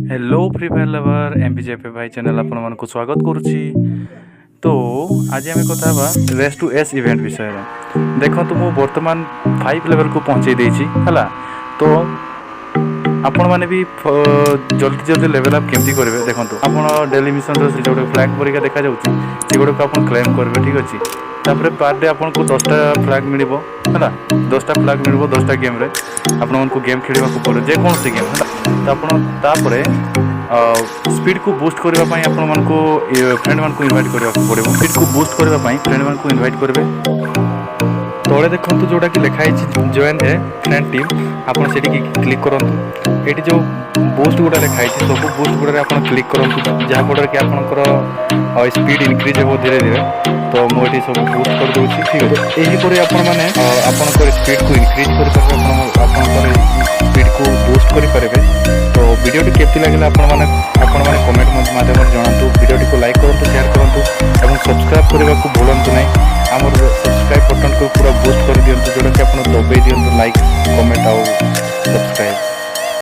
Hello free fire lover एमबीजेपी भाई channel आपण मानक स्वागत करुच्ची। तो आज आम कथा रेस टू एस इवेंट विषय में देखो मु बर्तमान 5 लेवल को पहुँचे है। तो आपण मैंने भी जल्दी जल्दी लेवल अप केमती करेंगे देखो आप डेली मिशन जो फ्लैग परिका देखा जागुड़ा आप क्लेम करेंगे ठीक अच्छे। तापर पर डे आपको 10टा फ्लैग मिल है 10टा फ्लैग मिल 10टा गेम आपको गेम खेलने को पड़े जेकोसी गेम है। तो आपरे स्पीड को बूस्ट करने आपण को फ्रेंड मान को इनवाइट करने पड़े। स्पीड को बूस्ट करने फ्रेंड मान को इनवाइट करेंगे। तले देखो जोटा कि लिखाई जॉइन ए फ्रेंड टीम आपड़ से क्लिक करूँ। ये जो बूस्ट गुड़ा लिखाई सब बूस्ट गुड़ा आप क्लिक करूँ जहाँफल कि आपंकर स्पीड इनक्रीज हो धीरे धीरे। तो मुझे सब बूस्ट कर दूसरी ठीक है। यहीपर आपंकर स्पीड को इनक्रीज कर स्पीड को बूस्ट करेंगे। तो वीडियो केमती लगे आपने कमेंट माध्यम जनातु। वीडियो को लाइक करूँ शेयर करूँ और सब्सक्राइब करने को भूलु ना। आम सब्सक्राइब बटन को पूरा बूस्ट कर दिंतु जोटा कि आप दबाई दिंतु लाइक कमेंट और सब्सक्राइब।